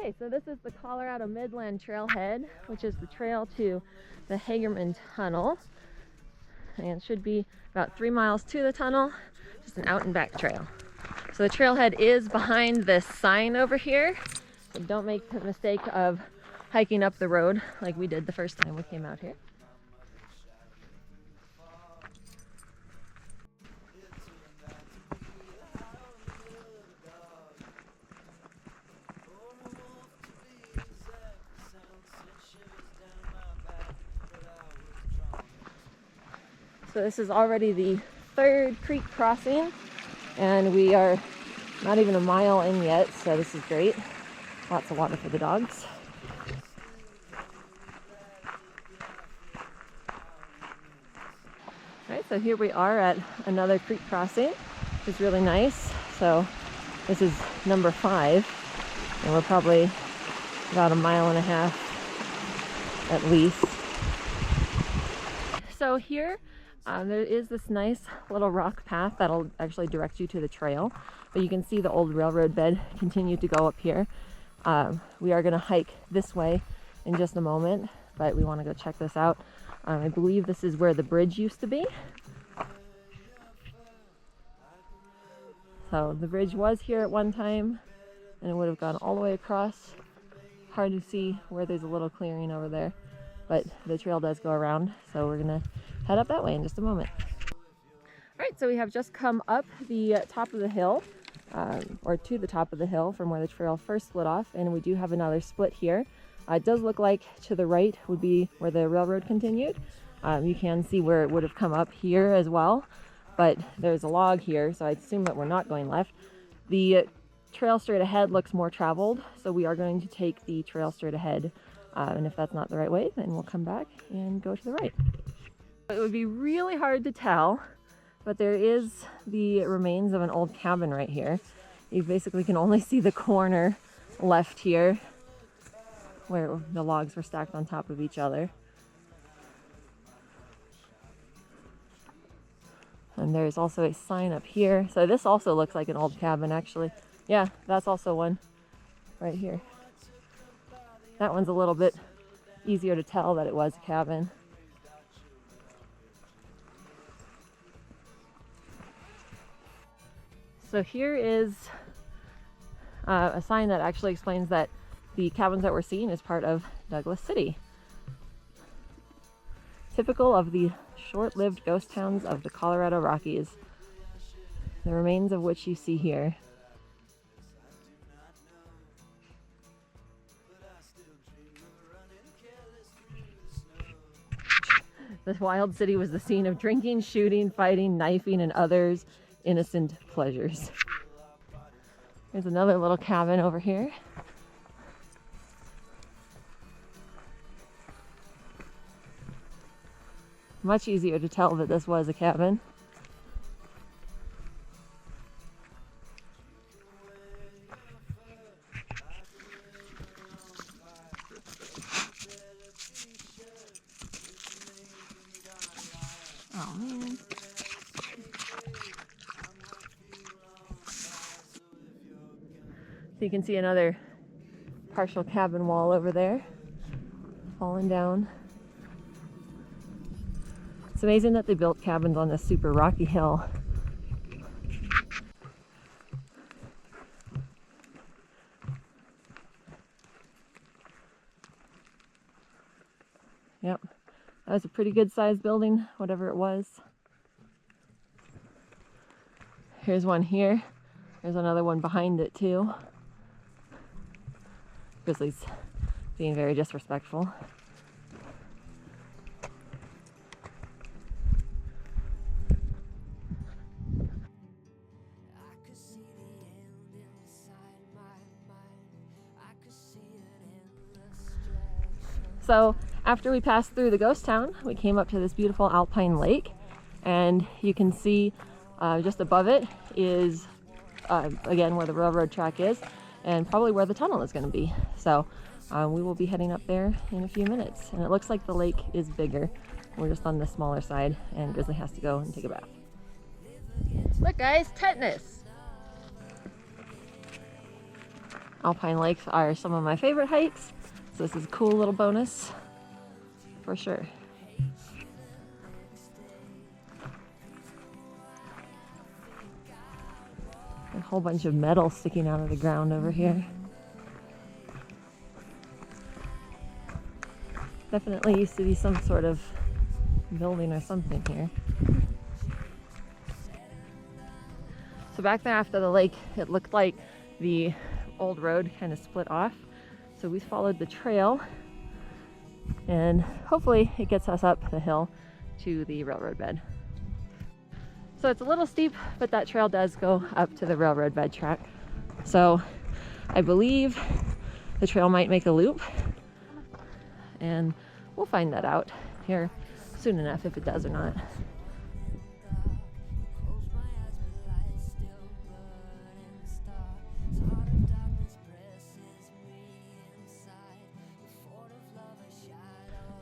Okay, so this is the Colorado Midland Trailhead, which is the trail to the Hagerman Tunnel. And it should be about 3 miles to the tunnel, just an out and back trail. So the trailhead is behind this sign over here. So don't make the mistake of hiking up the road like we did the first time we came out here. So this is already the third creek crossing, and we are not even a mile in yet, so this is great. Lots of water for the dogs. Alright, so here we are at another creek crossing. It's really nice. So this is number 5, and we're probably about a mile and a half at least. So here there is this nice little rock path that'll actually direct you to the trail, but you can see the old railroad bed continue to go up here. We are going to hike this way in just a moment, but we want to go check this out. I believe this is where the bridge used to be. So the bridge was here at one time, and it would have gone all the way across. Hard to see where there's a little clearing over there, but the trail does go around, so we're going to head up that way in just a moment. Alright, so we have just come up the top of the hill, or to the top of the hill from where the trail first split off, and we do have another split here. It does look like to the right would be where the railroad continued. You can see where it would have come up here as well, but there's a log here, so I assume that we're not going left. The trail straight ahead looks more traveled, so we are going to take the trail straight ahead, and if that's not the right way, then we'll come back and go to the right. It would be really hard to tell, but there is the remains of an old cabin right here. You basically can only see the corner left here where the logs were stacked on top of each other. And there's also a sign up here. So this also looks like an old cabin, actually. Yeah, that's also one right here. That one's a little bit easier to tell that it was a cabin. So here is a sign that actually explains that the cabins that we're seeing is part of Douglas City. Typical of the short-lived ghost towns of the Colorado Rockies, the remains of which you see here. The wild city was the scene of drinking, shooting, fighting, knifing, and others innocent pleasures. There's another little cabin over here. Much easier to tell that this was a cabin. Oh man. So you can see another partial cabin wall over there, falling down. It's amazing that they built cabins on this super rocky hill. Yep, that was a pretty good sized building, whatever it was. Here's one here. There's another one behind it too. Grizzly's being very disrespectful. So after we passed through the ghost town, we came up to this beautiful alpine lake, and you can see just above it is again where the railroad track is, and probably where the tunnel is going to be. So we will be heading up there in a few minutes, and it looks like the lake is bigger. We're just on the smaller side, and Grizzly has to go and take a bath. Look guys, tetanus! alpine lakes are some of my favorite hikes, so this is a cool little bonus for sure. A whole bunch of metal sticking out of the ground over here. Definitely used to be some sort of building or something here. So back there after the lake, it looked like the old road kind of split off. So we followed the trail, and hopefully it gets us up the hill to the railroad bed. So it's a little steep, but that trail does go up to the railroad bed track. So I believe the trail might make a loop, and we'll find that out here soon enough if it does or not.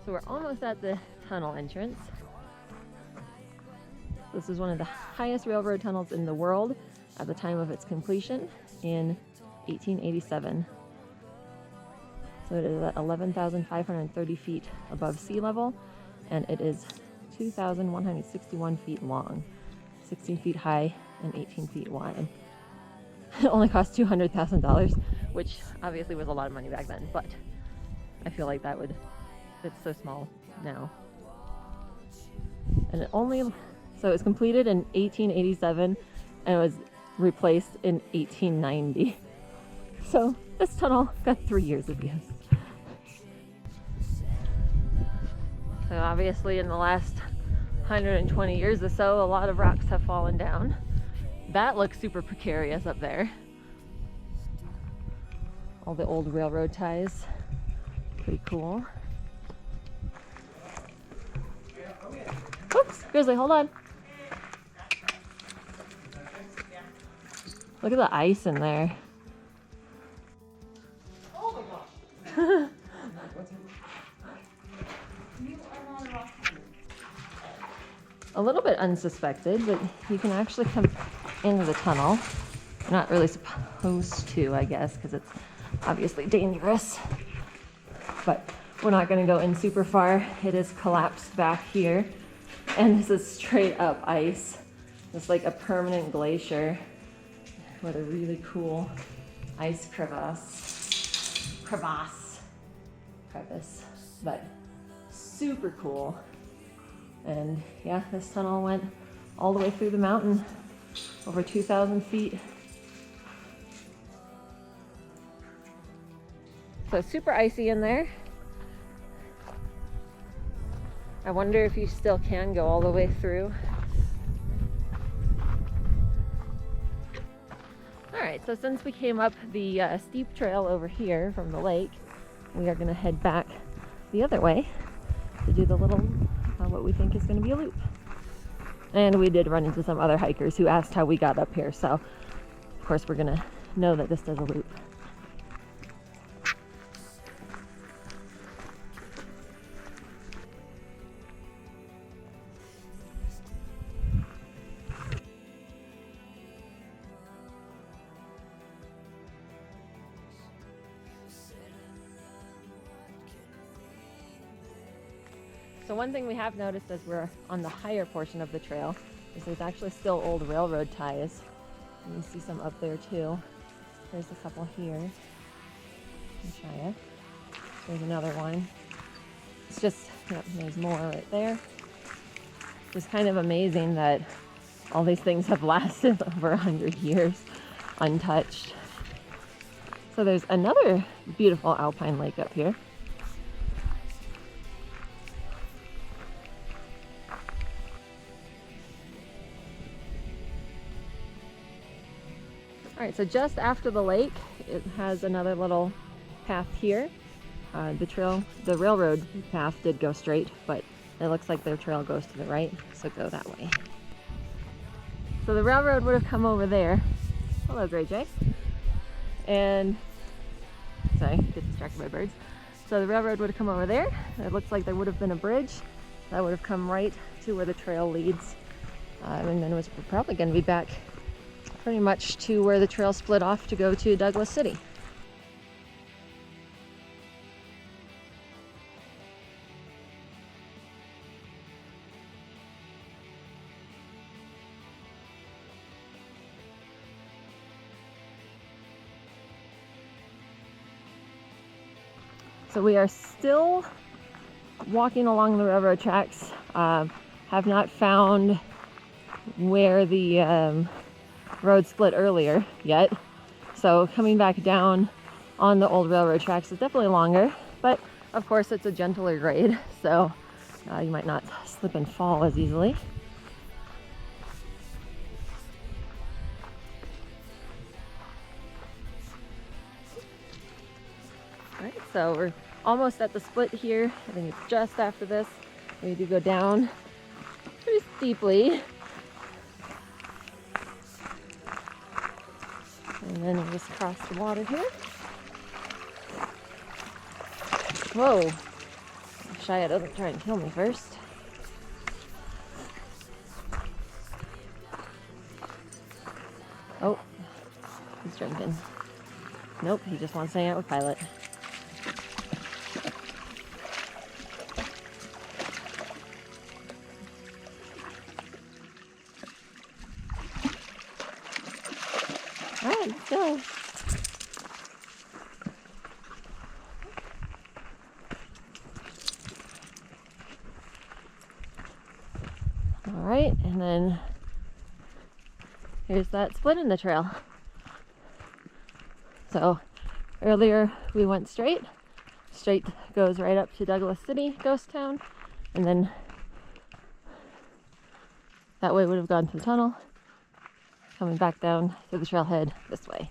So we're almost at the tunnel entrance. This is one of the highest railroad tunnels in the world at the time of its completion in 1887. So it is at 11,530 feet above sea level, and it is 2,161 feet long, 16 feet high, and 18 feet wide. It only cost $200,000, which obviously was a lot of money back then, but I feel like that would, it's so small now. And so it was completed in 1887 and it was replaced in 1890. So this tunnel got 3 years of use. So obviously in the last 120 years or so, a lot of rocks have fallen down. That looks super precarious up there. All the old railroad ties. Pretty cool. Oops, Grizzly, hold on. Look at the ice in there. Oh my gosh. A little bit unsuspected, but you can actually come into the tunnel. You're not really supposed to, I guess, because it's obviously dangerous. But we're not going to go in super far. It is collapsed back here. And this is straight up ice. It's like a permanent glacier. What a really cool ice crevice, but super cool. And yeah, this tunnel went all the way through the mountain, over 2,000 feet. So super icy in there. I wonder if you still can go all the way through. Alright, so since we came up the steep trail over here from the lake, we are going to head back the other way to do the little, what we think is going to be a loop. And we did run into some other hikers who asked how we got up here, so of course we're going to know that this does a loop. So one thing we have noticed as we're on the higher portion of the trail is there's actually still old railroad ties. And you see some up there too. There's a couple here. I'll try it. There's another one. It's just, yep, there's more right there. It's kind of amazing that all these things have lasted over 100 years untouched. So there's another beautiful alpine lake up here. Alright, so just after the lake, it has another little path here. The railroad path did go straight, but it looks like their trail goes to the right, so go that way. So the railroad would have come over there. Hello, Gray Jay. And, sorry, get distracted by birds. So the railroad would have come over there. It looks like there would have been a bridge that would have come right to where the trail leads. And then it was probably going to be back pretty much to where the trail split off to go to Douglas City. So we are still walking along the railroad tracks. Have not found where the road split earlier yet. So coming back down on the old railroad tracks is definitely longer, but of course it's a gentler grade, so you might not slip and fall as easily. Alright, so we're almost at the split here. I think it's just after this. We do go down pretty steeply. And then we'll just cross the water here. Whoa! Shia doesn't try and kill me first. Oh, he's drinking. Nope, he just wants to hang out with Pilot. Alright, let's go. Alright, and then here's that split in the trail. So earlier we went straight. Straight goes right up to Douglas City, Ghost Town, and then that way would have gone to the tunnel, coming back down to the trailhead this way.